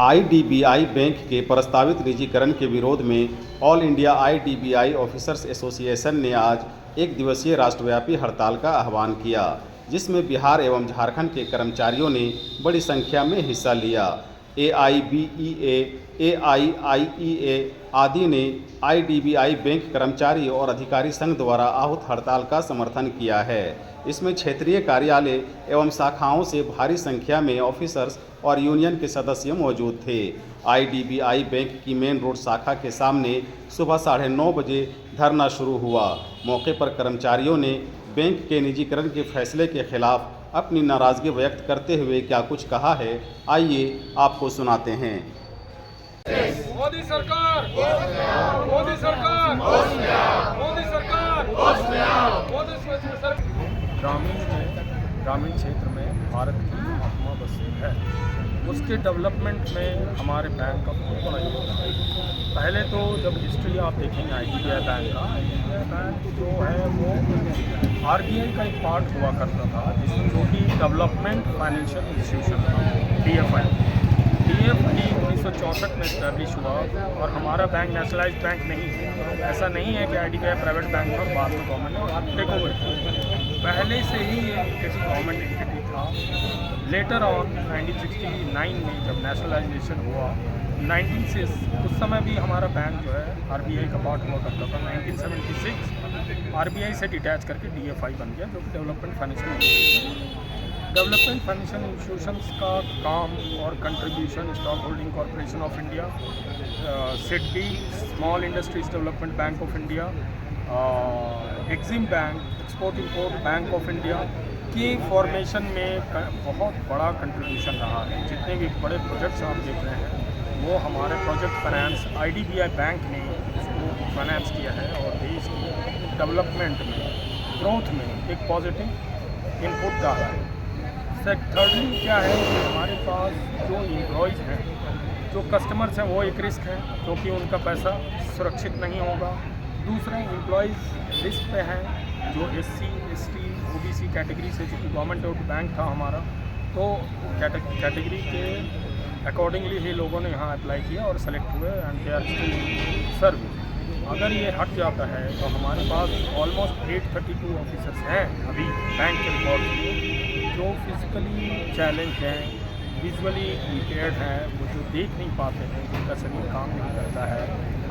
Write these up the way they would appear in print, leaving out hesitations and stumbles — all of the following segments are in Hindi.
आईडीबीआई बैंक के प्रस्तावित निजीकरण के विरोध में all India IDBI officers association ने आज एक दिवसीय राष्ट्रव्यापी हड़ताल का आह्वान किया, जिसमें बिहार एवं झारखंड के कर्मचारियों ने बड़ी संख्या में हिस्सा लिया। एआईबीईए, एआईआईईए आदि ने आईडीबीआई बैंक कर्मचारी और अधिकारी संघ द्वारा आहूत हड़ताल का समर्थन किया है। इसमें क्षेत्रीय कार्यालय एवं शाखाओं से भारी संख्या में ऑफिसर्स और यूनियन के सदस्य मौजूद थे। आईडीबीआई बैंक की मेन रोड शाखा के सामने सुबह 9:30 बजे धरना शुरू हुआ। मौके पर कर्मचारियों ने बैंक के निजीकरण के फैसले के खिलाफ अपनी नाराजगी व्यक्त करते हुए क्या कुछ कहा है, आइए आपको सुनाते हैं। मोदी सरकार, मोदी सरकार, मोदी सरकार, मोदी सरकार। ग्रामीण क्षेत्र में भारत की महात्मा बस्ती है, उसके डेवलपमेंट में हमारे बैंक का बहुत बड़ा योगदान है। पहले तो जब हिस्ट्री आप देखेंगे आईडीबीआई बैंक का, आईडीबीआई बैंक जो है वो आरबीआई का एक पार्ट हुआ करता था, जिसमें जो कि डेवलपमेंट फाइनेंशियल इंस्टीट्यूशन था, डीएफआई 1964 में इस्टेब्लिश हुआ। और हमारा बैंक नेशनलाइज्ड बैंक नहीं है, ऐसा नहीं है कि आईडीबीआई प्राइवेट बैंक था और बाद में गवर्नमेंट ने टेक ओवर किया। पहले से ही ये गवर्नमेंट एंटिटी था। लेटर ऑन 1969 में जब नेशनलाइजेशन हुआ, 19 से उस समय भी हमारा बैंक जो है आरबीआई का पार्ट हुआ करता था। 1976 आरबीआई से डिटैच करके डीएफआई बन गया, जो कि development financial institution. Development financial institutions का काम और contribution stock holding corporation of India, SIDBI small industries development bank of India, Exim bank, export import bank of India की फॉर्मेशन में बहुत बड़ा कंट्रीब्यूशन रहा है। जितने भी बड़े प्रोजेक्ट्स आप देख रहे हैं वो हमारे प्रोजेक्ट फाइनेंस आईडीबीआई बैंक ने उसको फाइनेंस किया है और देश की डेवलपमेंट में, ग्रोथ में एक पॉजिटिव इनपुट डाला है। थर्डली क्या है कि हमारे पास जो एम्प्लॉयज़ हैं, जो कस्टमर्स हैं, वो एक रिस्क है क्योंकि उनका पैसा सुरक्षित नहीं होगा। दूसरा, एम्प्लॉयज़ रिस्क पे हैं जो एससी, एसटी, ओबीसी कैटेगरी से, चूँकि गवर्नमेंट ऑफ बैंक था हमारा, तो कैटेगरी के अकॉर्डिंगली ही लोगों ने यहाँ अप्लाई किया और सेलेक्ट हुए and they are still serving. अगर ये हट जाता है तो हमारे पास ऑलमोस्ट 832 ऑफिसर्स हैं अभी बैंक के रिकॉर्ड में, जो फिज़िकली चैलेंज हैं, विजुअली इम्पेयर्ड हैं, वो जो देख नहीं पाते हैं, जिनका शरीर काम नहीं करता है।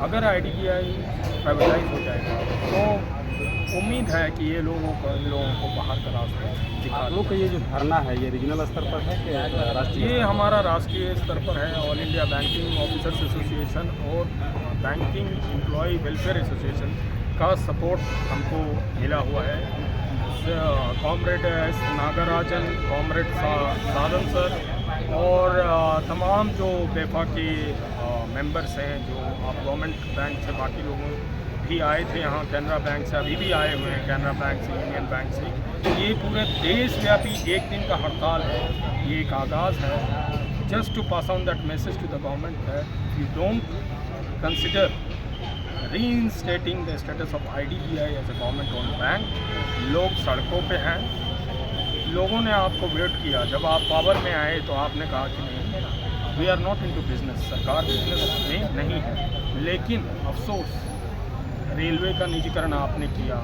अगर आईडीबीआई प्राइवेटाइज हो जाएगा तो उम्मीद है कि ये लोगों को बाहर का रास्ता दिखा। लोग का ये जो धरना है ये रीजनल स्तर पर है कि राष्ट्रीय? ये हमारा राष्ट्रीय स्तर पर है। All India banking officers association और बैंकिंग एम्प्लॉय वेलफेयर एसोसिएशन का सपोर्ट हमको मिला हुआ है। कॉमरेड एस नागराजन, कॉमरेड साधन सर और तमाम जो बेफा के मेंबर्स हैं, जो आप गवर्नमेंट बैंक से, बाकी लोगों भी आए थे यहाँ, कैनरा बैंक से अभी भी आए हुए हैं, कैनरा बैंक से, यूनियन बैंक से। ये पूरे देशव्यापी एक दिन का हड़ताल है, ये एक आगाज़ है just to pass on that message to the government that you don't consider reinstating the status of IDBI as a government owned bank. लोग सड़कों पे हैं, लोगों ने आपको वेट किया। जब आप पावर में आए तो आपने कहा कि नहीं, we are not into business, सरकार बिजनेस में नहीं है। लेकिन अफसोस, रेलवे का निजीकरण आपने किया,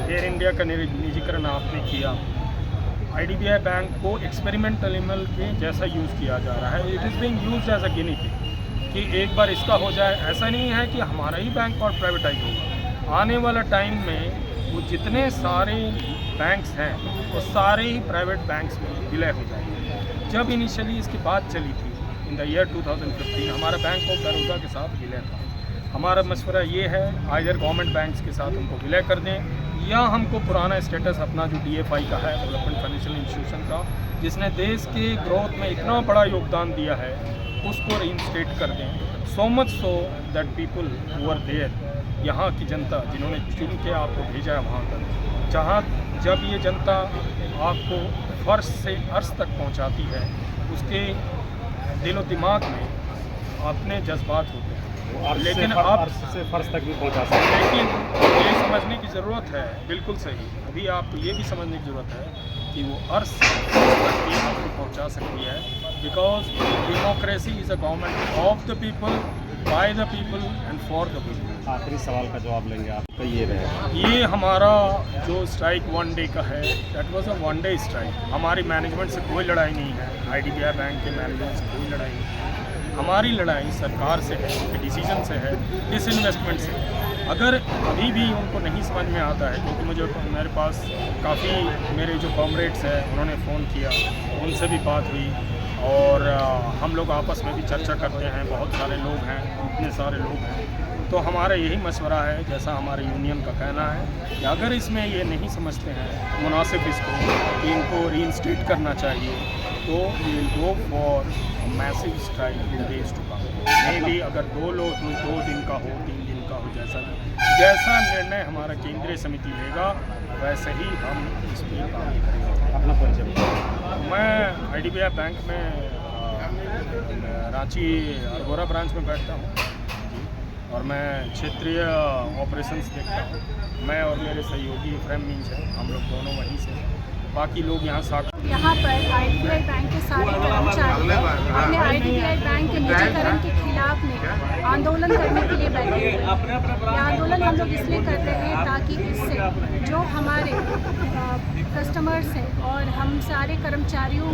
एयर इंडिया का निजीकरण आपने किया। आईडीबीआई बैंक को एक्सपेरिमेंटल एनिमल के जैसा यूज़ किया जा रहा है। It is being used as a guinea pig कि एक बार इसका हो जाए। ऐसा नहीं है कि हमारा ही बैंक और प्राइवेटाइज होगा। आने वाला टाइम में वो जितने सारे बैंक्स हैं वो सारे ही प्राइवेट बैंक्स में विलय हो जाएंगे। जब इनिशियली इसकी बात चली थी इन द ईयर 2015, हमारा बैंक ऑफ बड़ौदा के साथ विलय था। हमारा मशवरा ये है, आइदर गवर्नमेंट बैंक्स के साथ उनको विलय कर दें या हमको पुराना स्टेटस अपना जो डीएफआई का है, डेवलपमेंट फाइनेंशियल इंस्टीट्यूशन का, जिसने देश के ग्रोथ में इतना बड़ा योगदान दिया है, उसको रीइंस्टेट कर दें। So much so that people who are there, यहाँ की जनता जिन्होंने चुन के आपको भेजा है वहाँ तक, जहाँ जब ये जनता आपको फर्श से अर्श तक पहुँचाती है, उसके दिलो दिमाग में अपने जज्बात होते हैं। लेकिन आप अर्श से फर्श तक भी पहुँचा सकते हैं। लेकिन ये समझने की ज़रूरत है, बिल्कुल सही, अभी आपको ये भी समझने की ज़रूरत है कि वो अर्श तक भी आपको पहुँचा सकती है because democracy is a government of the people, by the people and for the people. आखिरी सवाल का जवाब लेंगे आपका ये रहेगा। ये हमारा जो स्ट्राइक 1 डे का है, that was a 1 day strike. हमारी मैनेजमेंट से कोई लड़ाई नहीं है, IDBI बैंक के मैनेजमेंट से कोई लड़ाई नहीं है। हमारी लड़ाई सरकार से है, उनके डिसीजन से है, डिसइन्वेस्टमेंट से है। अगर अभी भी उनको नहीं समझ में आता है, क्योंकि मेरे पास काफ़ी मेरे जो कॉमरेड्स हैं उन्होंने फ़ोन किया, उनसे भी बात हुई और हम लोग आपस में भी चर्चा करते हैं। बहुत सारे लोग हैं, इतने सारे लोग हैं, तो हमारा यही मशवरा है, जैसा हमारे यूनियन का कहना है कि अगर इसमें ये नहीं समझते हैं मुनासिब इसको कि इनको रीइंस्टेट करना चाहिए, तो we will go for massive strike in days to come. May be अगर 2 दिन का हो, 3 दिन का हो, जैसा निर्णय हमारा केंद्रीय समिति लेगा वैसे ही हम इस पर काम करेंगे। अपना परिचय बताइए। मैं IDBI बैंक में रांची अरगोरा ब्रांच में बैठता हूँ और मैं क्षेत्रीय ऑपरेशंस देखता हूँ। मैं और मेरे सहयोगी फ्रेम मीन्स हैं, हम लोग दोनों वहीं से, बाकी लोग यहाँ पर IDBI बैंक के सारे कर्मचारी अपने IDBI बैंक के निजीकरण के खिलाफ में आंदोलन करने के लिए बैठे हुए हैं। यह आंदोलन हम लोग इसलिए कर रहे हैं ताकि इससे जो हमारे कस्टमर्स हैं और हम सारे कर्मचारियों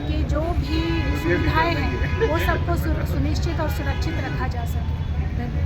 के जो भी सुविधाएं हैं वो सबको सुनिश्चित और सुरक्षित रखा जा सके। धन्यवाद।